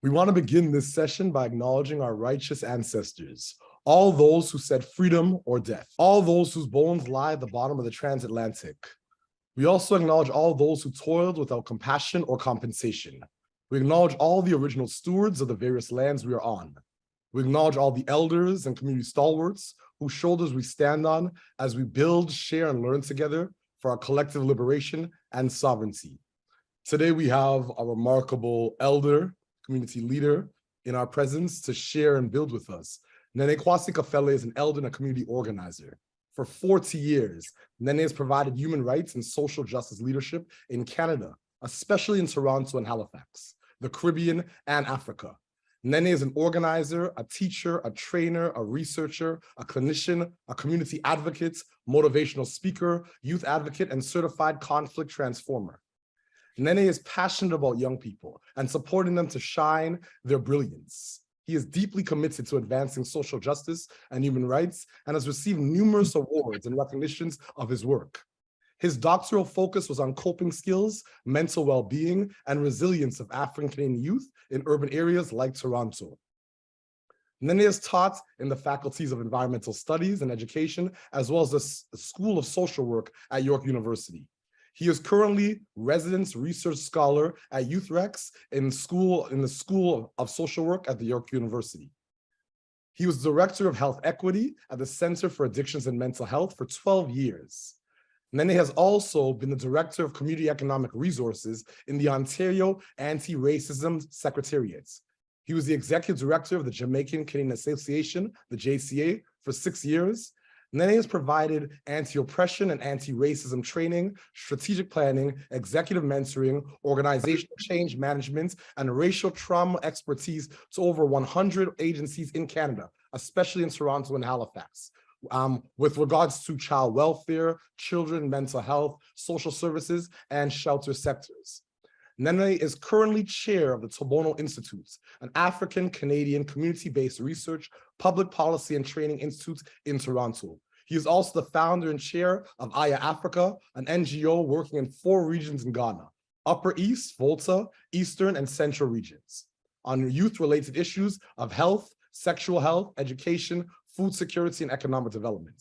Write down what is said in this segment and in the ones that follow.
We want to begin this session by acknowledging our righteous ancestors, all those who said freedom or death, all those whose bones lie at the bottom of the transatlantic. We also acknowledge all those who toiled without compassion or compensation. We acknowledge all the original stewards of the various lands we are on. We acknowledge all the elders and community stalwarts whose shoulders we stand on as we build, share, and learn together for our collective liberation and sovereignty. Today, we have a remarkable elder, community leader in our presence to share and build with us. Nene Kwasi Kafele is an elder and a community organizer. For 40 years, Nene has provided human rights and social justice leadership in Canada, especially in Toronto and Halifax, the Caribbean, and Africa. Nene is an organizer, a teacher, a trainer, a researcher, a clinician, a community advocate, motivational speaker, youth advocate, and certified conflict transformer. Nene is passionate about young people and supporting them to shine their brilliance. He is deeply committed to advancing social justice and human rights and has received numerous awards and recognitions of his work. His doctoral focus was on coping skills, mental well-being, and resilience of African Canadian youth in urban areas like Toronto. Nene is taught in the Faculties of Environmental Studies and Education, as well as the School of Social Work at York University. He is currently residence research scholar at YouthREX in the School of Social Work at the York University. He was director of health equity at the Center for Addictions and Mental Health for 12 years. Nene has also been the director of community economic resources in the Ontario Anti-Racism Secretariat. He was the executive director of the Jamaican Canadian Association, the JCA, for 6 years. Nene has provided anti-oppression and anti-racism training, strategic planning, executive mentoring, organizational change management, and racial trauma expertise to over 100 agencies in Canada, especially in Toronto and Halifax, with regards to child welfare, children, mental health, social services, and shelter sectors. Nene is currently chair of the Tobono Institute, an African-Canadian community-based research, public policy, and training institute in Toronto. He is also the founder and chair of Aya Africa, an NGO working in 4 regions in Ghana: Upper East, Volta, Eastern, and Central regions, on youth-related issues of health, sexual health, education, food security, and economic development.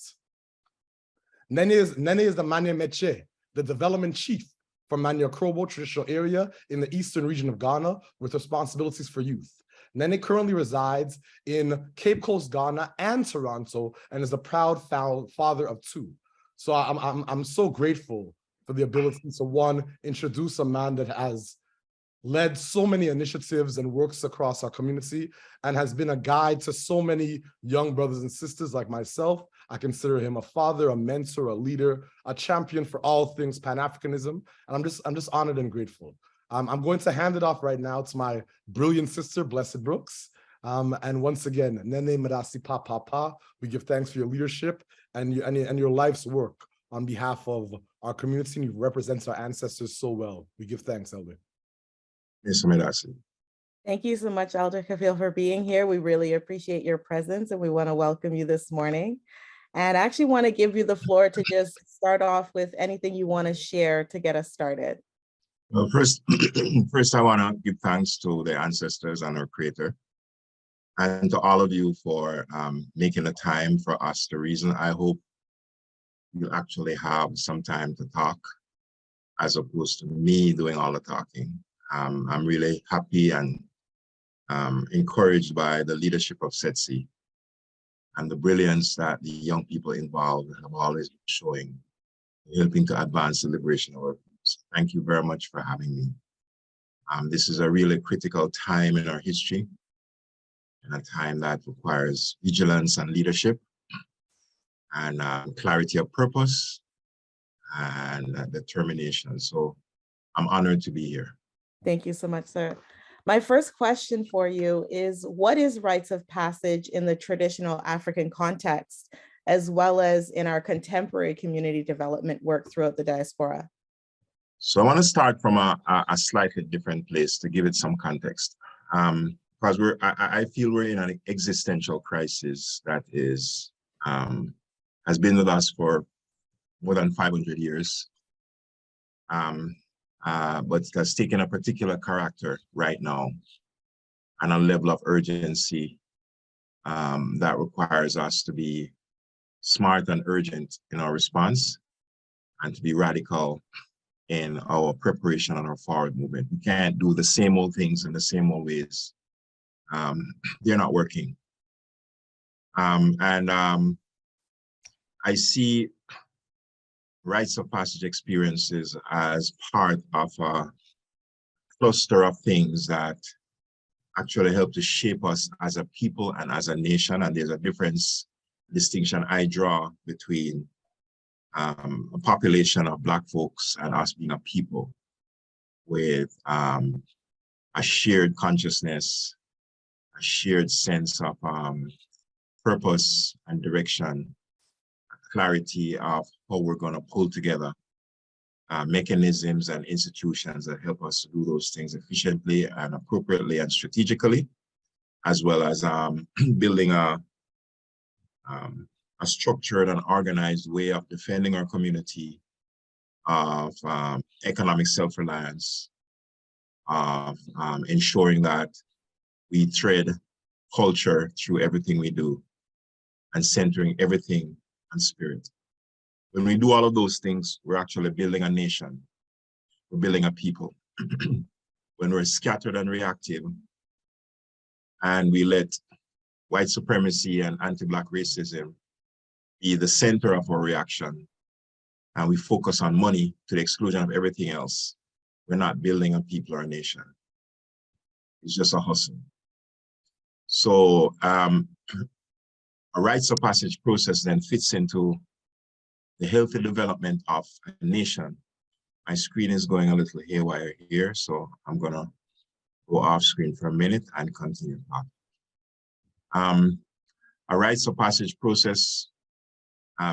Nene is the Manya Meche, the development chief for Manya Krobo traditional area in the eastern region of Ghana with responsibilities for youth. Nene currently resides in Cape Coast, Ghana and Toronto, and is a proud father of 2. So I'm so grateful for the ability to, one, introduce a man that has led so many initiatives and works across our community and has been a guide to so many young brothers and sisters like myself. I consider him a father, a mentor, a leader, a champion for all things Pan-Africanism. And I'm just honored and grateful. I'm going to hand it off right now to my brilliant sister, Blessed Brooks. And once again, Nene Madasi Pa Pa Pa, we give thanks for your leadership and your life's work on behalf of our community, and you represent our ancestors so well. We give thanks, Elder. Yes, Madasi. Thank you so much, Elder Kafele, for being here. We really appreciate your presence, and we want to welcome you this morning. And I actually want to give you the floor to just start off with anything you want to share to get us started. Well, first I want to give thanks to the ancestors and our Creator, and to all of you for making the time for us. The reason I hope you actually have some time to talk, as opposed to me doing all the talking. I'm really happy and encouraged by the leadership of SETSI and the brilliance that the young people involved have always been showing, helping to advance the liberation of our people. Thank you very much for having me. This is a really critical time in our history, and a time that requires vigilance and leadership, and clarity of purpose, and determination. So I'm honored to be here. Thank you so much, sir. My first question for you is, what is rites of passage in the traditional African context, as well as in our contemporary community development work throughout the diaspora? So I want to start from a slightly different place to give it some context. Because I feel we're in an existential crisis that has been with us for more than 500 years. But it has taken a particular character right now. and a level of urgency that requires us to be smart and urgent in our response and to be radical in our preparation and our forward movement. We can't do the same old things in the same old ways. They're not working. I see rites of passage experiences as part of a cluster of things that actually help to shape us as a people and as a nation. And there's a distinction I draw between a population of Black folks and us being a people with a shared consciousness, a shared sense of purpose and direction, clarity of how we're going to pull together mechanisms and institutions that help us to do those things efficiently and appropriately and strategically, as well as building a structured and organized way of defending our community, of economic self-reliance, of ensuring that we thread culture through everything we do and centering everything on spirit. When we do all of those things, we're actually building a nation. We're building a people. When we're scattered and reactive and we let white supremacy and anti-Black racism be the center of our reaction, and we focus on money to the exclusion of everything else, we're not building a people or a nation. It's just a hustle. So a rites of passage process then fits into the healthy development of a nation. My screen is going a little haywire here, so I'm gonna go off screen for a minute and continue. A rites of passage process,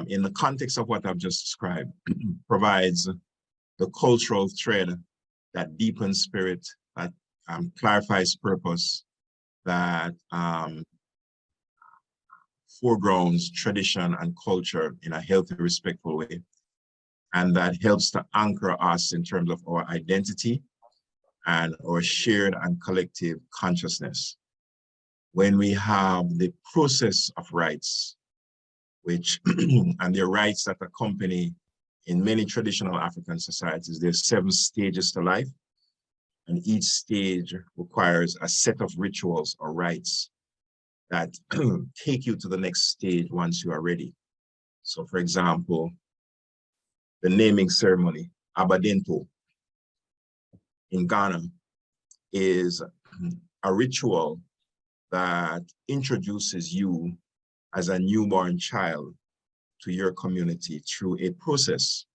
in the context of what I've just described, provides the cultural thread that deepens spirit, that clarifies purpose, that foregrounds tradition and culture in a healthy, respectful way, and that helps to anchor us in terms of our identity and our shared and collective consciousness. When we have the process of rites, which, and the rites that accompany in many traditional African societies, there's 7 stages to life, and each stage requires a set of rituals or rites that take you to the next stage once you are ready. So for example, the naming ceremony, Abadento, in Ghana, is a ritual that introduces you as a newborn child to your community through a process.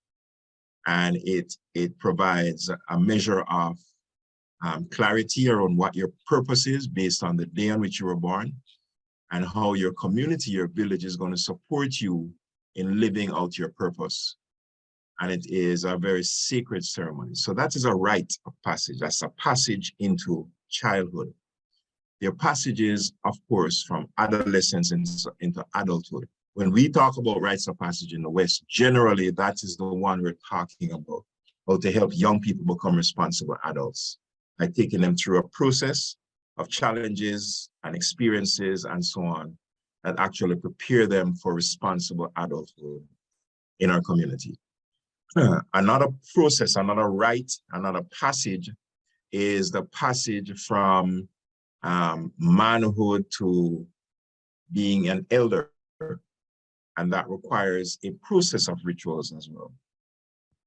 And it provides a measure of clarity around what your purpose is based on the day on which you were born, and how your community, your village is going to support you in living out your purpose. And it is a very sacred ceremony. So that is a rite of passage. That's a passage into childhood. There are passages, of course, from adolescence into adulthood. When we talk about rites of passage in the West, generally that is the one we're talking about, how to help young people become responsible adults by taking them through a process of challenges and experiences and so on that actually prepare them for responsible adulthood in our community. Another process, another rite, another passage is the passage from manhood to being an elder, and that requires a process of rituals as well.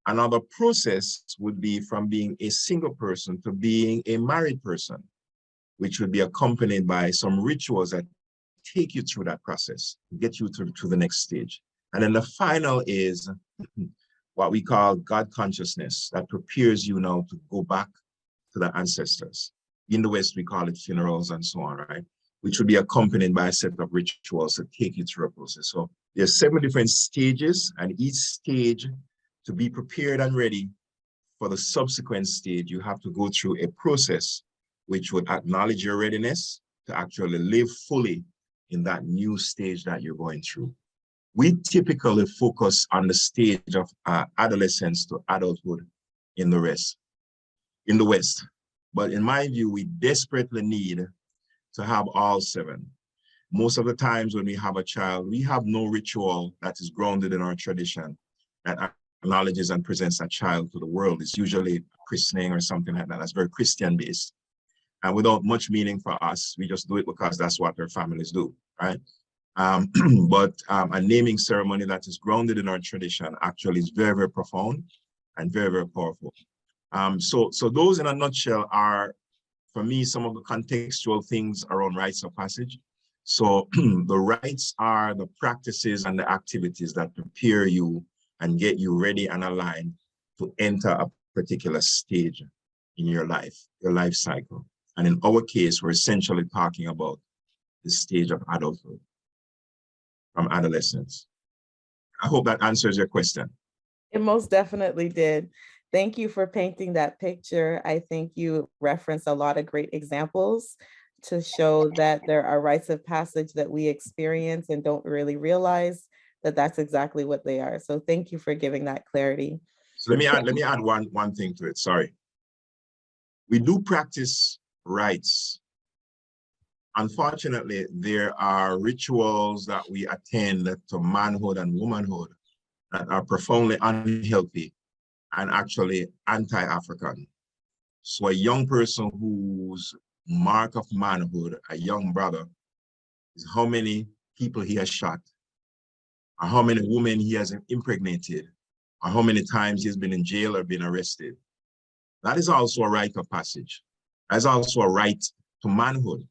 Another process would be from being a single person to being a married person, which would be accompanied by some rituals that take you through that process, get you to the next stage. And then the final is what we call God consciousness, that prepares you now to go back to the ancestors. In the West, we call it funerals and so on, right? Which would be accompanied by a set of rituals that take you through a process. So there's 7 different stages, and each stage, to be prepared and ready for the subsequent stage, you have to go through a process which would acknowledge your readiness to actually live fully in that new stage that you're going through. We typically focus on the stage of adolescence to adulthood in the West. But in my view, we desperately need to have all 7. Most of the times when we have a child, we have no ritual that is grounded in our tradition that acknowledges and presents a child to the world. It's usually christening or something like that. That's very Christian based. And without much meaning for us, we just do it because that's what our families do, right? But a naming ceremony that is grounded in our tradition actually is very, very profound and very, very powerful. So those in a nutshell are, for me, some of the contextual things around rites of passage. So the rites are the practices and the activities that prepare you and get you ready and aligned to enter a particular stage in your life cycle. And in our case, we're essentially talking about the stage of adulthood, from adolescence. I hope that answers your question. It most definitely did. Thank you for painting that picture. I think you referenced a lot of great examples to show that there are rites of passage that we experience and don't really realize that that's exactly what they are. So thank you for giving that clarity. So let me add one thing to it. Sorry. We do practice rites. Unfortunately, there are rituals that we attend to manhood and womanhood that are profoundly unhealthy and actually anti-African. So a young person whose mark of manhood, a young brother, is how many people he has shot, or how many women he has impregnated, or how many times he's been in jail or been arrested. That is also a rite of passage. That's also a right to manhood.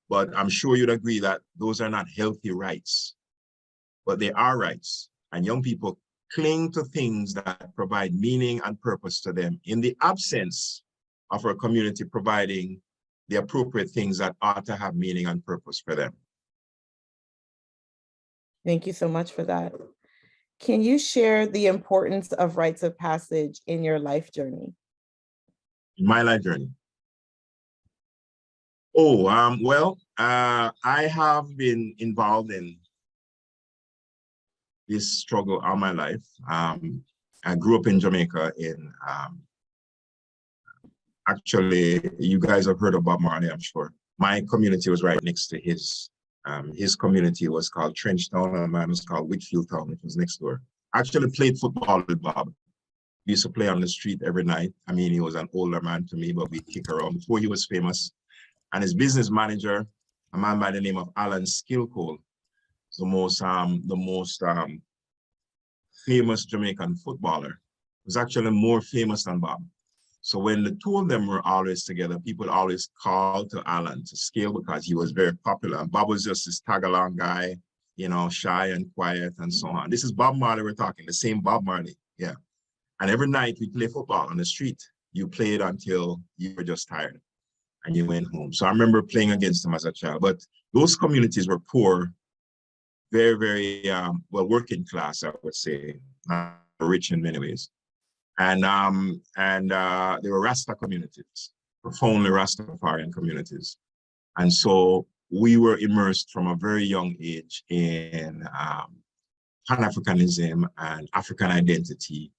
But I'm sure you'd agree that those are not healthy rights, but they are rights. And young people cling to things that provide meaning and purpose to them in the absence of our community providing the appropriate things that ought to have meaning and purpose for them. Thank you so much for that. Can you share the importance of rites of passage in your life journey? In my life journey? Oh, I have been involved in this struggle all my life. I grew up in Jamaica actually, you guys have heard of Bob Marley, I'm sure. My community was right next to his. His community was called Trenchtown, and mine was called Whitfield Town, which was next door. I actually played football with Bob. We used to play on the street every night. I mean, he was an older man to me, but we'd kick around before he was famous. And his business manager, a man by the name of Alan Skillcole, the most famous Jamaican footballer, was actually more famous than Bob. So when the two of them were always together, people always called to Alan to scale because he was very popular. And Bob was just this tag-along guy, you know, shy and quiet and so on. This is Bob Marley we're talking, the same Bob Marley, yeah. And every night we play football on the street. You played until you were just tired and you went home. So I remember playing against him as a child, but those communities were poor, very, very, well, working class, I would say, not rich in many ways. And they were Rasta communities, profoundly Rastafarian communities. And so we were immersed from a very young age in Pan-Africanism and African identity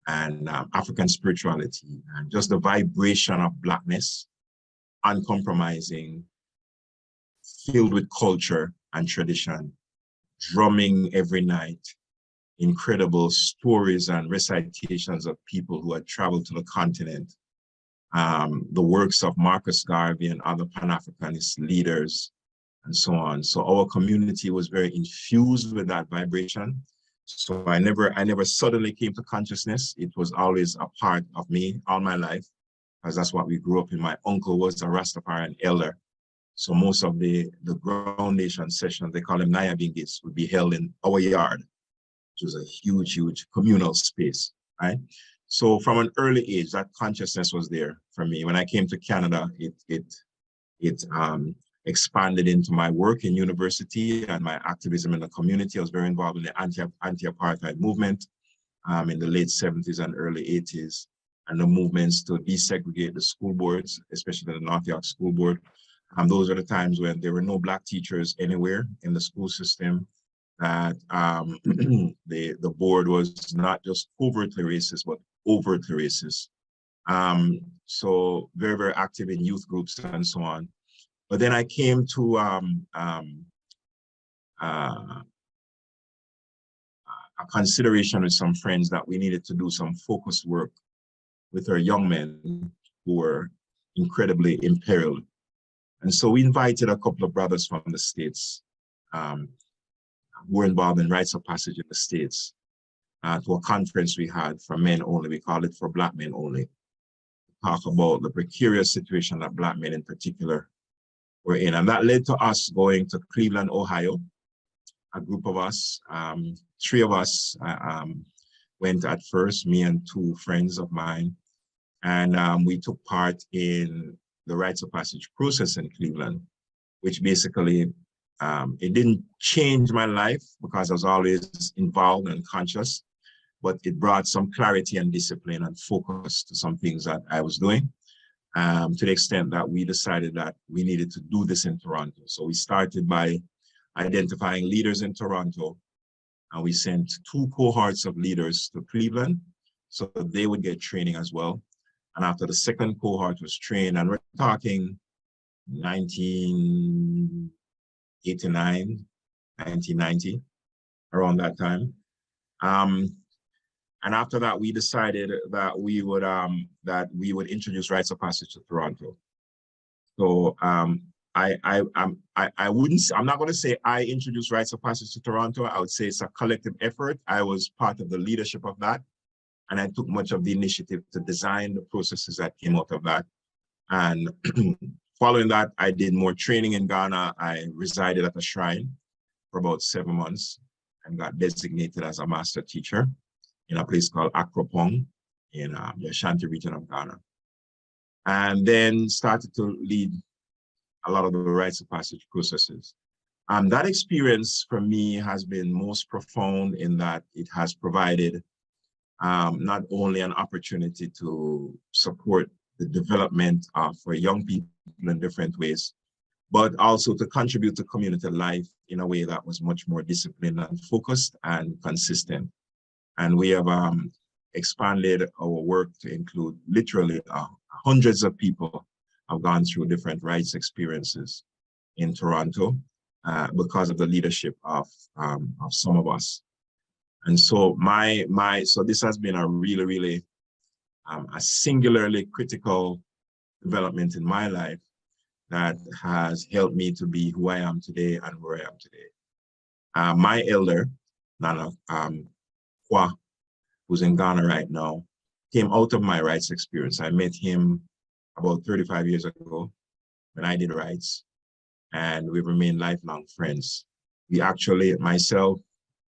and African spirituality and just the vibration of Blackness, uncompromising, filled with culture and tradition, drumming every night, incredible stories and recitations of people who had traveled to the continent, the works of Marcus Garvey and other Pan-Africanist leaders, and so on. So our community was very infused with that vibration. So I never suddenly came to consciousness. It was always a part of me all my life, because that's what we grew up in. My uncle was a Rastafarian elder. So most of the groundation sessions, they call them Nyabingis, would be held in our yard, which was a huge, huge communal space, right? So from an early age, that consciousness was there for me. When I came to Canada, it expanded into my work in university and my activism in the community. I was very involved in the anti-apartheid movement in the late 70s and early 80s, and the movements to desegregate the school boards, especially the North York School Board. Those are the times when there were no Black teachers anywhere in the school system. That the board was not just covertly racist, but overtly racist. So very, very active in youth groups and so on. But then I came to a consideration with some friends that we needed to do some focused work with our young men who were incredibly imperiled. And so we invited a couple of brothers from the States who were involved in rites of passage in the States to a conference we had for men only. We called it for Black men only. Talk about the precarious situation that Black men in particular were in. And that led to us going to Cleveland, Ohio. A group of us, 3 of us went at first, me and 2 friends of mine. And we took part in the rites of passage process in Cleveland, which basically, it didn't change my life because I was always involved and conscious, but it brought some clarity and discipline and focus to some things that I was doing, to the extent that we decided that we needed to do this in Toronto. So we started by identifying leaders in Toronto, and we sent 2 cohorts of leaders to Cleveland so that they would get training as well. And after the second cohort was trained, and we're talking 1989, 1990, around that time. And after that, we decided that we would introduce rites of passage to Toronto. So I'm not going to say I introduced rites of passage to Toronto. I would say it's a collective effort. I was part of the leadership of that, and I took much of the initiative to design the processes that came out of that. And following that, I did more training in Ghana. I resided at a shrine for about 7 months and got designated as a master teacher in a place called Akropong in the Ashanti region of Ghana. And then started to lead a lot of the rites of passage processes. That experience for me has been most profound in that it has provided not only an opportunity to support the development for young people in different ways, but also to contribute to community life in a way that was much more disciplined and focused and consistent. And we have expanded our work to include literally hundreds of people have gone through different rites experiences in Toronto because of the leadership of some of us. And so so this has been a really a singularly critical development in my life that has helped me to be who I am today and where I am today. My elder, Nene Kwasi, who's in Ghana right now, came out of my rites experience. I met him about 35 years ago when I did rites, and we've remained lifelong friends. We actually, myself,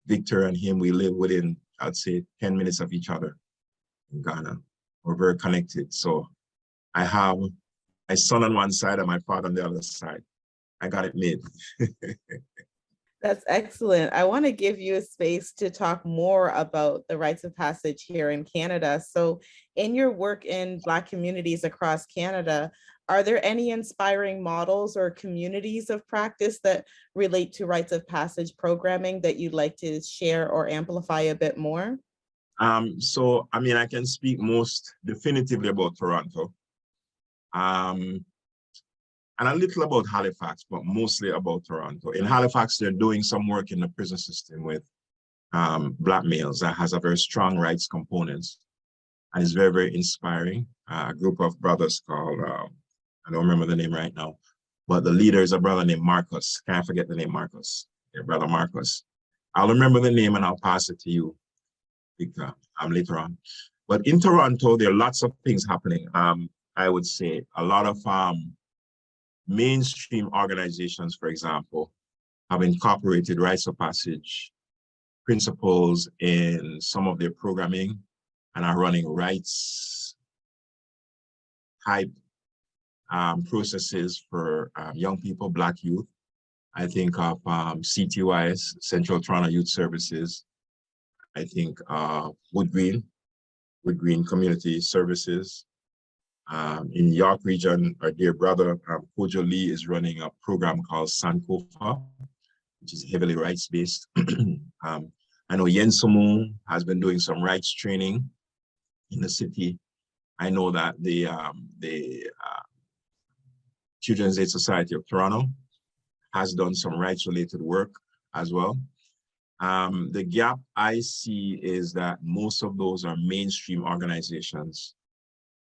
Victor and him, we live within, I'd say, 10 minutes of each other in Ghana. We're very connected. So I have my son on one side and my father on the other side. I got it made. That's excellent. I want to give you a space to talk more about the rites of passage here in Canada. So in your work in Black communities across Canada, are there any inspiring models or communities of practice that relate to rites of passage programming that you'd like to share or amplify a bit more? So, I mean, I can speak most definitively about Toronto. And a little about Halifax, but mostly about Toronto. In Halifax, they're doing some work in the prison system with Black males that has a very strong rights component. And it's very inspiring. A group of brothers called, I don't remember the name right now, but the leader is a brother named Marcus. Can't forget the name Marcus, yeah, brother Marcus. I'll remember the name and I'll pass it to you later on. But in Toronto, there are lots of things happening. I would say a lot of mainstream organizations, for example, have incorporated rites of passage principles in some of their programming and are running rights type processes for young people, Black youth. I think of CTYS, Central Toronto Youth Services. I think Wood Green Community Services. In York region, our dear brother, Kojo Lee, is running a program called Sankofa, which is heavily rights-based. I know Yensomu has been doing some rights training in the city. I know that the Children's Aid Society of Toronto has done some rights-related work as well. The gap I see is that most of those are mainstream organizations.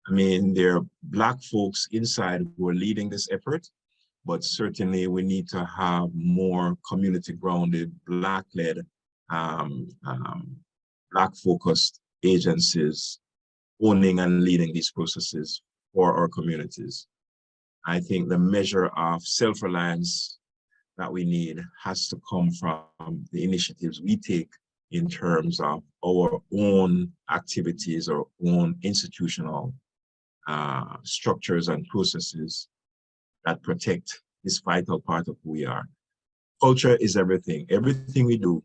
I mean, there are Black folks inside who are leading this effort, but certainly we need to have more community-grounded, Black-led, Black-focused agencies owning and leading these processes for our communities. I think the measure of self-reliance that we need has to come from the initiatives we take in terms of our own activities, our own institutional structures and processes that protect this vital part of who we are. Culture is everything. Everything we do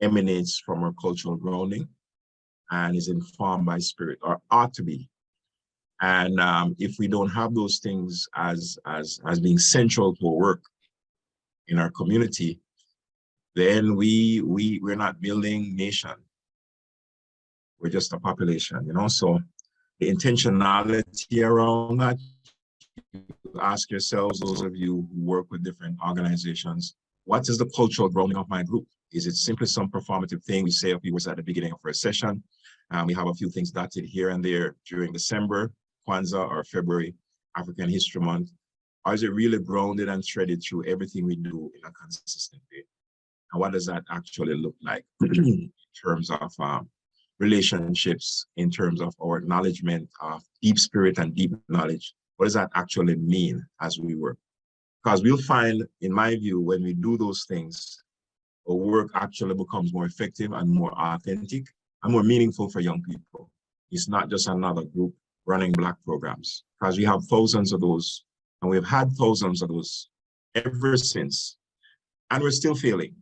emanates from our cultural grounding and is informed by spirit, or ought to be. And if we don't have those things as being central to our work in our community, then we're not building nation. We're just a population, you know? So the intentionality around that, ask yourselves, those of you who work with different organizations, what is the cultural grounding of my group? Is it simply some performative thing we say a few words at the beginning of our session? We have a few things dotted here and there during December, Kwanzaa, or February, African History Month. Or is it really grounded and threaded through everything we do in a consistent way? And what does that actually look like in terms of relationships, in terms of our acknowledgement of deep spirit and deep knowledge? What does that actually mean as we work? Because we'll find, in my view, when we do those things, our work actually becomes more effective and more authentic and more meaningful for young people. It's not just another group running Black programs, because we have thousands of those, and we've had thousands of those ever since, and we're still failing.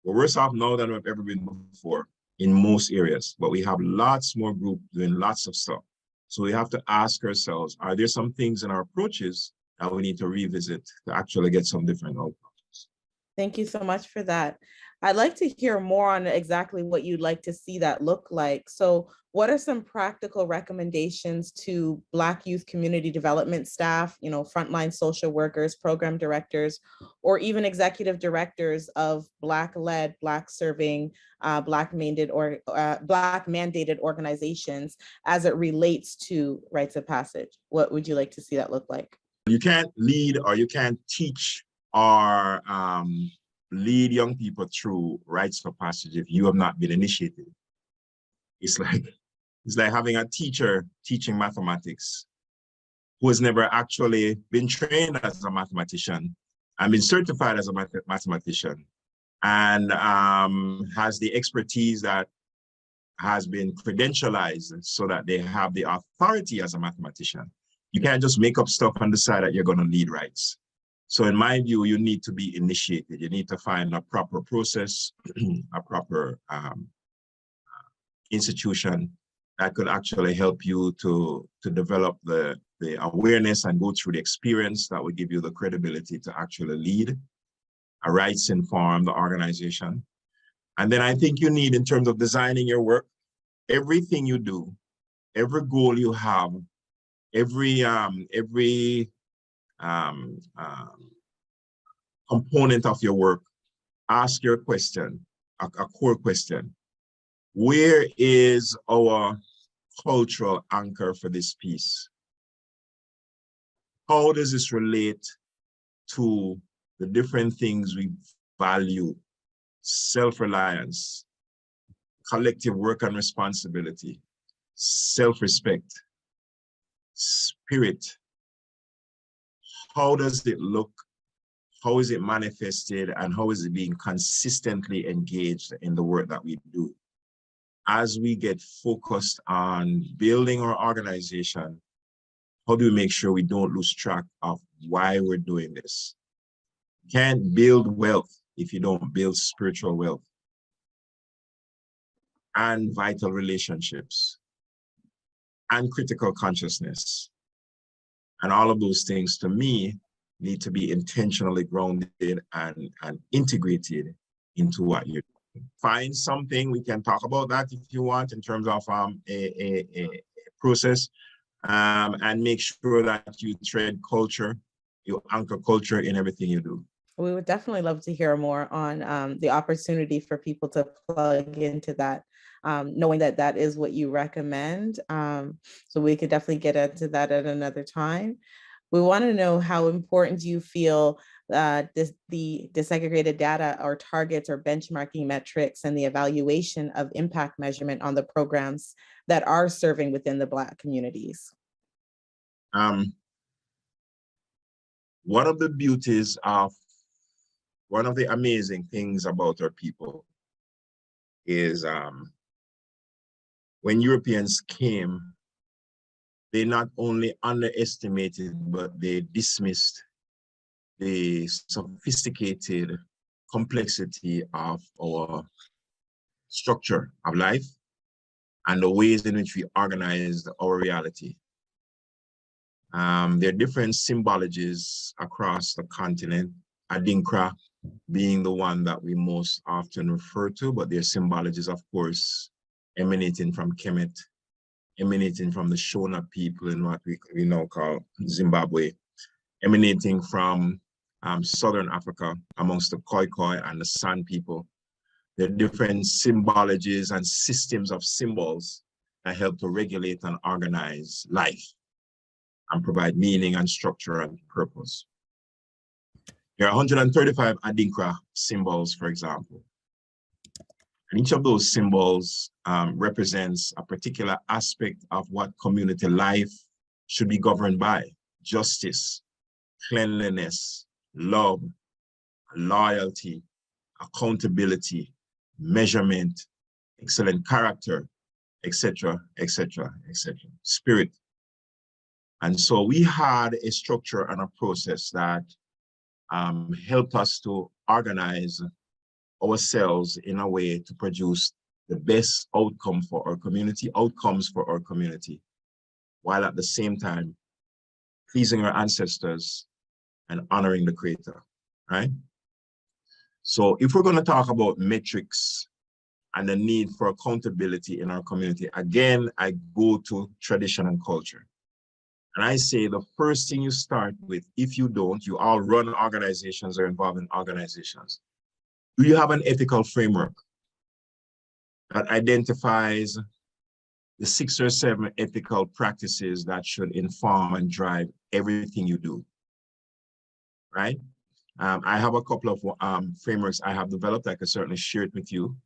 We're worse off now than we've ever been before in most areas, but we have lots more groups doing lots of stuff. So we have to ask ourselves, are there some things in our approaches that we need to revisit to actually get some different outcomes? Thank you so much for that. I'd like to hear more on exactly what you'd like to see that look like. So what are some practical recommendations to Black youth community development staff, you know, frontline social workers, program directors, or even executive directors of Black-led, Black-serving, Black-mandated organizations as it relates to rites of passage? What would you like to see that look like? You can't lead or you can't teach or lead young people through rites of passage if you have not been initiated. It's like having a teacher teaching mathematics who has never actually been trained as a mathematician and been certified as a mathematician and has the expertise that has been credentialized so that they have the authority as a mathematician. You can't just make up stuff and decide that you're going to lead rites. So in my view, you need to be initiated. You need to find a proper process, a proper institution that could actually help you to develop the awareness and go through the experience that would give you the credibility to actually lead a rights-informed organization. And then I think you need, in terms of designing your work, everything you do, every goal you have, every component of your work, ask your question, a core question. Where is our cultural anchor for this piece? How does this relate to the different things we value? Self-reliance, collective work and responsibility, self-respect, spirit. How does it look? How is it manifested? And how is it being consistently engaged in the work that we do? As we get focused on building our organization, how do we make sure we don't lose track of why we're doing this? You can't build wealth if you don't build spiritual wealth and vital relationships and critical consciousness. And all of those things, to me, need to be intentionally grounded and integrated into what you're doing. Find something, we can talk about that if you want, in terms of a process. and make sure that you tread culture, you anchor culture in everything you do. We would definitely love to hear more on the opportunity for people to plug into that, knowing that that is what you recommend. So we could definitely get into that at another time. We want to know how important you feel the disaggregated data or targets or benchmarking metrics and the evaluation of impact measurement on the programs that are serving within the Black communities. One of the beauties of, one of the amazing things about our people is when Europeans came, they not only underestimated, but they dismissed the sophisticated complexity of our structure of life and the ways in which we organize our reality. There are different symbologies across the continent, Adinkra being the one that we most often refer to, but their symbologies, of course, emanating from Kemet, emanating from the Shona people in what we now call Zimbabwe, emanating from Southern Africa amongst the Khoikhoi and the San people. There are different symbologies and systems of symbols that help to regulate and organize life and provide meaning and structure and purpose. There are 135 Adinkra symbols, for example. And each of those symbols represents a particular aspect of what community life should be governed by: justice, cleanliness, love, loyalty, accountability, measurement, excellent character, etc., etc., etc., spirit. And so we had a structure and a process that helped us to organize ourselves in a way to produce the best outcome for our community, outcomes for our community, while at the same time pleasing our ancestors and honoring the Creator, right? So if we're going to talk about metrics and the need for accountability in our community, again, I go to tradition and culture. And I say the first thing you start with, if you don't, you all run organizations or involved in organizations. Do you have an ethical framework that identifies the 6 or 7 ethical practices that should inform and drive everything you do, right? I have a couple of frameworks I have developed. I can certainly share it with you,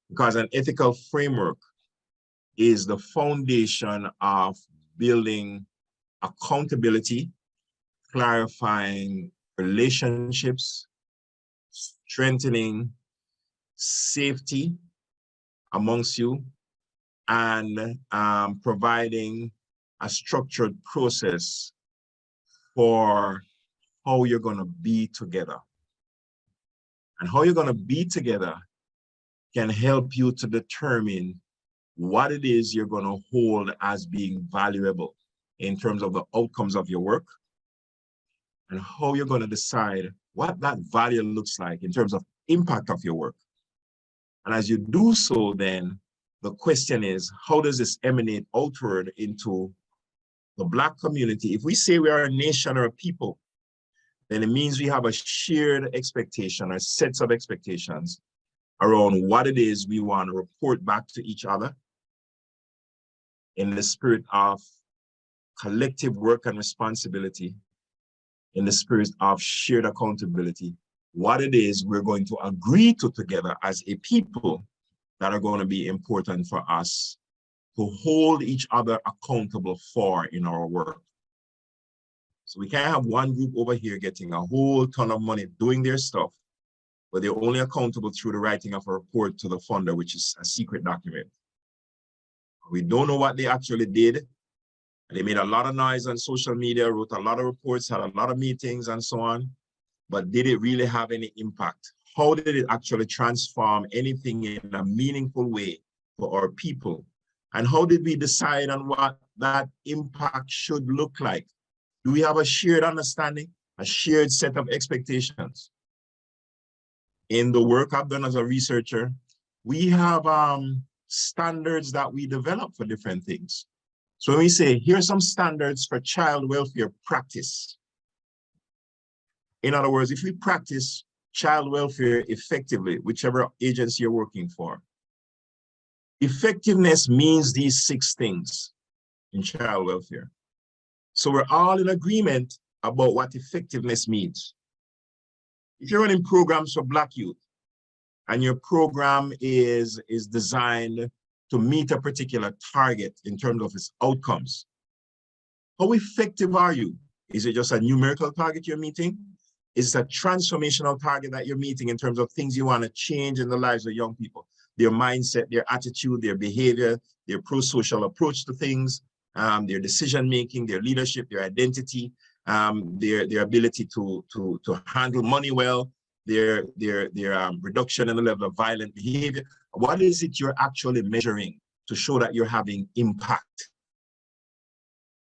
because an ethical framework is the foundation of building accountability, clarifying relationships, strengthening safety amongst you, and providing a structured process for how you're going to be together. And how you're going to be together can help you to determine what it is you're going to hold as being valuable in terms of the outcomes of your work, and how you're going to decide what that value looks like in terms of impact of your work. And as you do so, then the question is, how does this emanate outward into the Black community? If we say we are a nation or a people, then it means we have a shared expectation or sets of expectations around what it is we want to report back to each other in the spirit of collective work and responsibility, in the spirit of shared accountability, what it is we're going to agree to together as a people that are going to be important for us to hold each other accountable for in our work. So we can't have one group over here getting a whole ton of money doing their stuff, but they're only accountable through the writing of a report to the funder, which is a secret document. We don't know what they actually did. They made a lot of noise on social media, wrote a lot of reports, had a lot of meetings and so on, but did it really have any impact? How did it actually transform anything in a meaningful way for our people? And how did we decide on what that impact should look like? Do we have a shared understanding, a shared set of expectations? In the work I've done as a researcher, we have standards that we develop for different things. So when we say, here are some standards for child welfare practice. In other words, if we practice child welfare effectively, whichever agency you're working for, effectiveness means these 6 things in child welfare. So we're all in agreement about what effectiveness means. If you're running programs for Black youth and your program is designed to meet a particular target in terms of its outcomes, how effective are you? Is it just a numerical target you're meeting? Is it a transformational target that you're meeting in terms of things you want to change in the lives of young people? Their mindset, their attitude, their behavior, their pro-social approach to things, their decision-making, their leadership, their identity, their ability to handle money well, their reduction in the level of violent behavior. What is it you're actually measuring to show that you're having impact?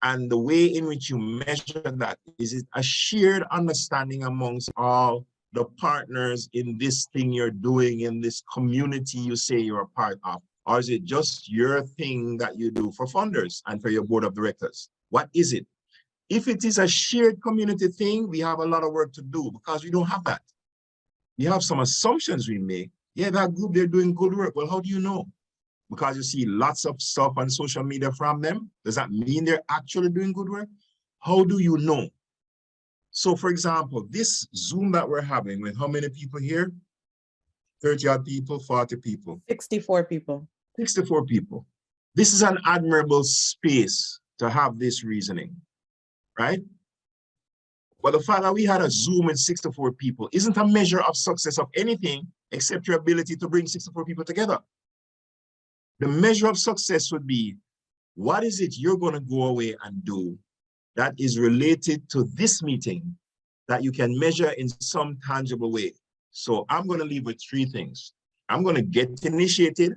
And the way in which you measure that, is it a shared understanding amongst all the partners in this thing you're doing, in this community you say you're a part of? Or is it just your thing that you do for funders and for your board of directors? What is it? If it is a shared community thing, we have a lot of work to do because we don't have that. We have some assumptions we make. Yeah, that group, they're doing good work. Well, how do you know? Because you see lots of stuff on social media from them. Does that mean they're actually doing good work? How do you know? So for example, this Zoom that we're having with how many people here? 30 odd people, 40 people. 64 people. 64 people. This is an admirable space to have this reasoning, right? But the fact that we had a Zoom with 64 people isn't a measure of success of anything except your ability to bring 64 people together. The measure of success would be, what is it you're going to go away and do that is related to this meeting that you can measure in some tangible way? So I'm going to leave with 3 things. I'm going to get initiated.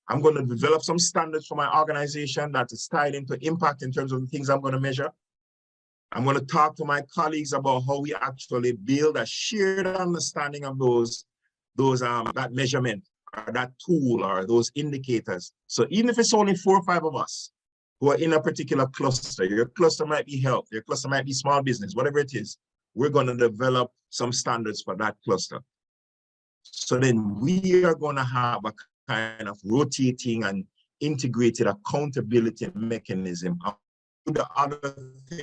I'm going to develop some standards for my organization that is tied into impact in terms of the things I'm going to measure. I'm going to talk to my colleagues about how we actually build a shared understanding of that measurement, or that tool, or those indicators. So even if it's only 4 or 5 of us who are in a particular cluster, your cluster might be health, your cluster might be small business, whatever it is, we're going to develop some standards for that cluster. So then we are going to have a kind of rotating and integrated accountability mechanism. The other thing,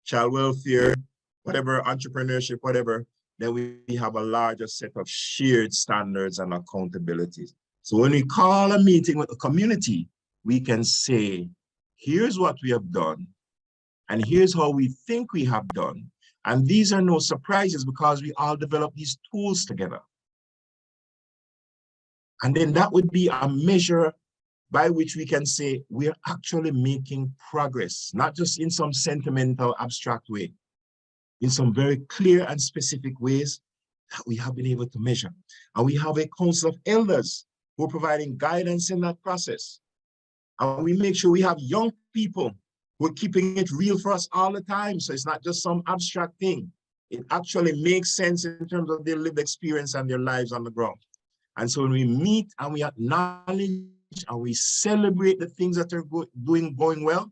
child welfare, whatever, entrepreneurship, whatever, then we have a larger set of shared standards and accountabilities. So when we call a meeting with the community, we can say, here's what we have done, and here's how we think we have done. And these are no surprises because we all develop these tools together. And then that would be a measure by which we can say we're actually making progress, not just in some sentimental, abstract way, in some very clear and specific ways that we have been able to measure. And we have a council of elders who are providing guidance in that process. And we make sure we have young people who are keeping it real for us all the time. So it's not just some abstract thing. It actually makes sense in terms of their lived experience and their lives on the ground. And so when we meet and we acknowledge and we celebrate the things that are going well,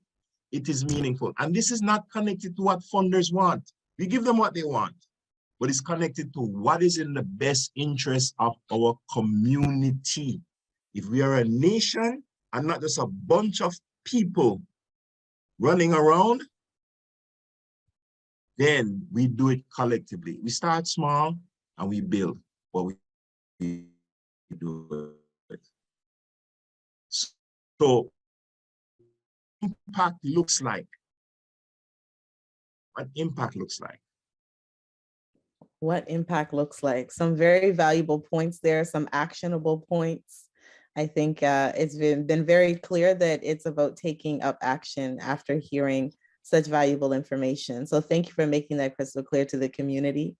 it is meaningful. And this is not connected to what funders want. We give them what they want, but it's connected to what is in the best interest of our community. If we are a nation and not just a bunch of people running around, then we do it collectively. We start small and we build what we do it. So impact looks like. What impact looks like. What impact looks like. Some very valuable points there, some actionable points. I think it's been very clear that it's about taking up action after hearing such valuable information. So thank you for making that crystal clear to the community.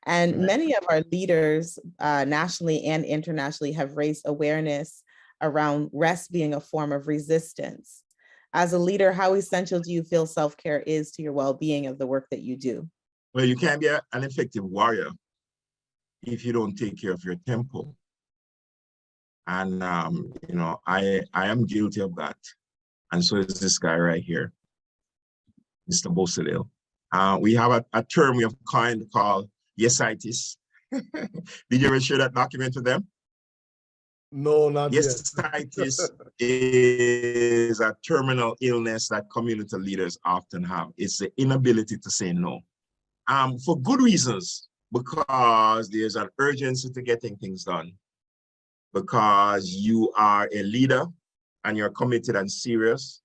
And many of our leaders nationally and internationally have raised awareness around rest being a form of resistance. As a leader, how essential do you feel self-care is to your well-being of the work that you do? Well, you can't be an effective warrior if you don't take care of your temple. And, you know, I am guilty of that. And so is this guy right here, Mr. Bosedale. We have a term we have coined called yesitis. Did you ever share that document with them? No, not yet. Yesitis is a terminal illness that community leaders often have. It's the inability to say no. For good reasons, because there's an urgency to getting things done, because you are a leader and you're committed and serious,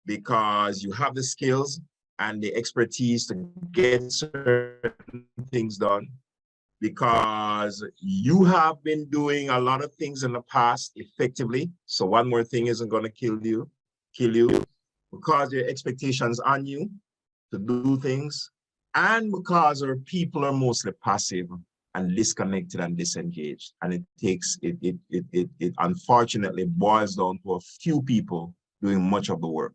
because you have the skills and the expertise to get certain things done, because you have been doing a lot of things in the past effectively. So one more thing isn't going to kill you, because your expectations on you to do things, and because our people are mostly passive and disconnected and disengaged. And it unfortunately boils down to a few people doing much of the work.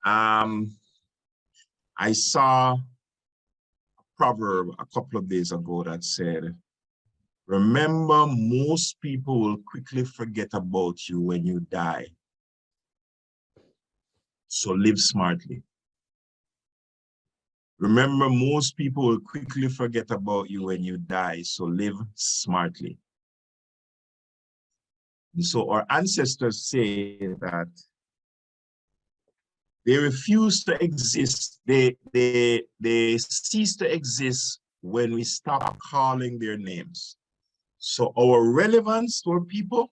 I saw a proverb a couple of days ago that said, remember, most people will quickly forget about you when you die. So live smartly. Remember, most people will quickly forget about you when you die. So live smartly. And so our ancestors say that they refuse to exist. They cease to exist when we stop calling their names. So our relevance to our people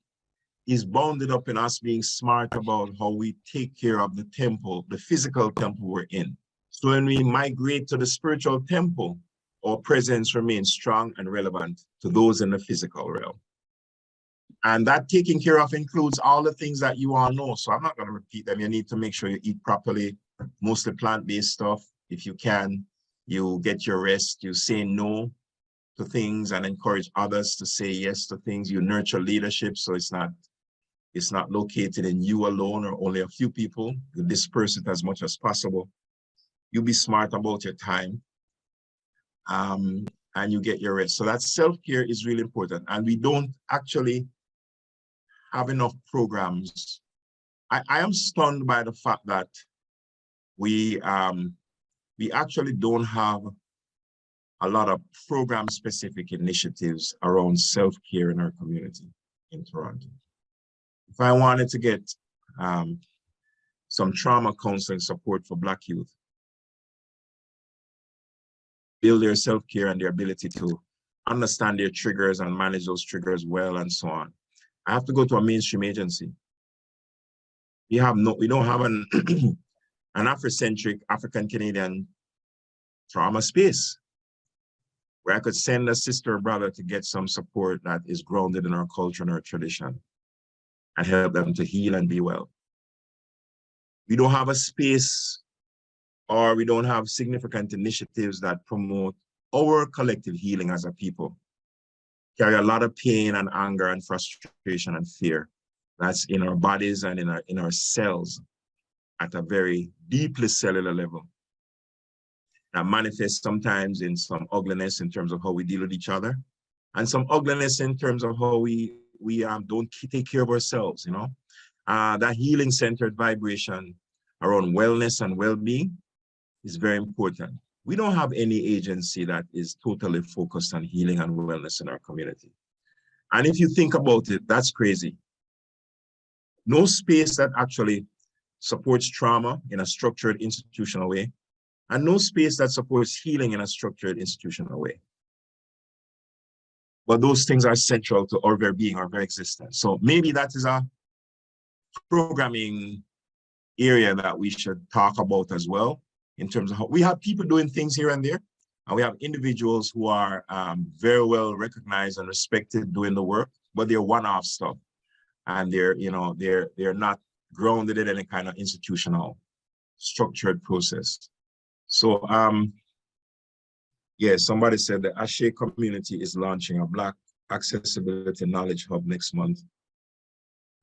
is bounded up in us being smart about how we take care of the temple, the physical temple we're in. So when we migrate to the spiritual temple, our presence remains strong and relevant to those in the physical realm. And that taking care of includes all the things that you all know. So I'm not going to repeat them. You need to make sure you eat properly, mostly plant-based stuff. If you can, you get your rest, you say no to things and encourage others to say yes to things. You nurture leadership, so it's not located in you alone or only a few people. You disperse it as much as possible. You be smart about your time, and you get your rest. So that self-care is really important. And we don't actually have enough programs. I am stunned by the fact that we actually don't have a lot of program-specific initiatives around self-care in our community in Toronto. If I wanted to get some trauma counseling support for Black youth, build their self-care and their ability to understand their triggers and manage those triggers well and so on, I have to go to a mainstream agency. We don't have an Afrocentric, African-Canadian trauma space where I could send a sister or brother to get some support that is grounded in our culture and our tradition and help them to heal and be well. We don't have a space, or we don't have significant initiatives that promote our collective healing as a people. Carry a lot of pain and anger and frustration and fear that's in our bodies and in our cells at a very deeply cellular level. That manifests sometimes in some ugliness in terms of how we deal with each other, and some ugliness in terms of how we don't take care of ourselves, you know? That healing-centered vibration around wellness and well-being is very important. We don't have any agency that is totally focused on healing and wellness in our community. And if you think about it, that's crazy. No space that actually supports trauma in a structured institutional way, and no space that supports healing in a structured institutional way. But those things are central to our very being, our very existence. So maybe that is a programming area that we should talk about as well, in terms of how we have people doing things here and there, and we have individuals who are very well recognized and respected doing the work, but they're one-off stuff, and they're not grounded in any kind of institutional structured process. So yeah, somebody said the Ashe community is launching a Black Accessibility Knowledge Hub next month.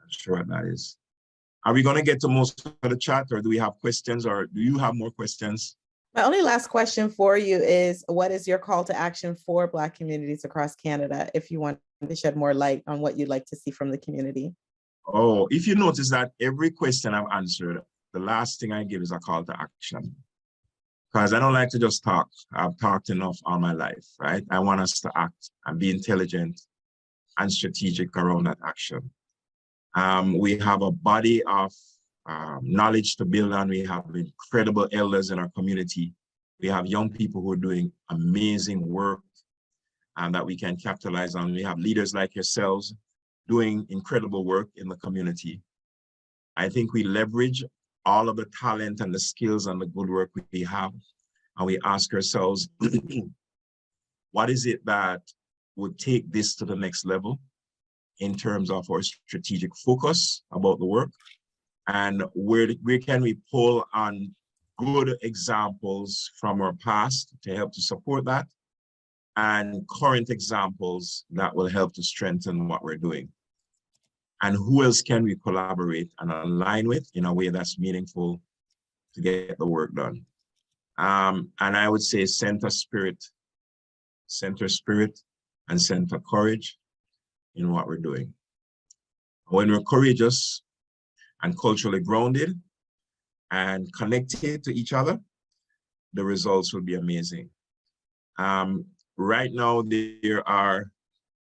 I'm sure what that is. Are we going to get to most of the chat, or do we have questions, or do you have more questions? My only last question for you is, what is your call to action for Black communities across Canada, if you want to shed more light on what you'd like to see from the community? Oh, if you notice that every question I've answered, the last thing I give is a call to action. Because I don't like to just talk. I've talked enough all my life, right? I want us to act and be intelligent and strategic around that action. We have a body of knowledge to build on. We have incredible elders in our community. We have young people who are doing amazing work that we can capitalize on. We have leaders like yourselves doing incredible work in the community. I think we leverage all of the talent and the skills and the good work we have, and we ask ourselves, what is it that would take this to the next level in terms of our strategic focus about the work, and where can we pull on good examples from our past to help to support that, and current examples that will help to strengthen what we're doing. And who else can we collaborate and align with in a way that's meaningful to get the work done? And I would say center spirit, and center courage in what we're doing. When we're courageous and culturally grounded and connected to each other, the results will be amazing. Right now,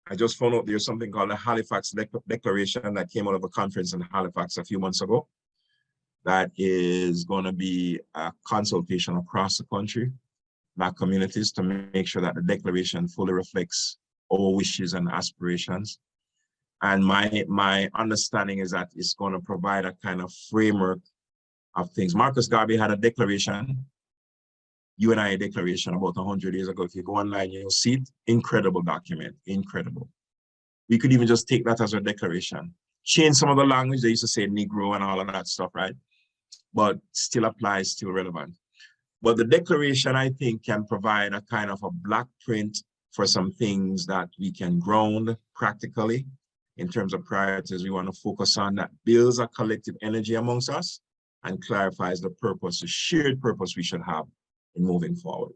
I just found out there's something called the Halifax Declaration that came out of a conference in Halifax a few months ago. That is going to be a consultation across the country, Black communities, to make sure that the declaration fully reflects our wishes and aspirations. And my understanding is that it's going to provide a kind of framework of things. Marcus Garvey had a declaration, you and I a declaration about 100 years ago. If you go online, you'll see it. Incredible document, incredible. We could even just take that as a declaration. Change some of the language. They used to say Negro and all of that stuff, right? But still applies, still relevant. But the declaration, I think, can provide a kind of a black print for some things that we can ground practically in terms of priorities we want to focus on, that builds a collective energy amongst us and clarifies the purpose, the shared purpose we should have in moving forward.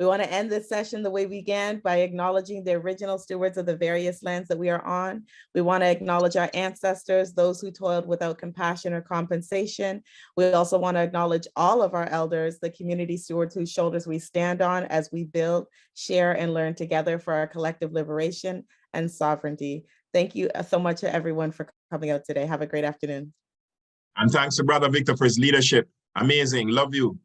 We want to end this session the way we began, by acknowledging the original stewards of the various lands that we are on. We want to acknowledge our ancestors, those who toiled without compassion or compensation. We also want to acknowledge all of our elders, the community stewards whose shoulders we stand on as we build, share, and learn together for our collective liberation and sovereignty. Thank you so much to everyone for coming out today. Have a great afternoon. And thanks to Brother Victor for his leadership. Amazing. Love you.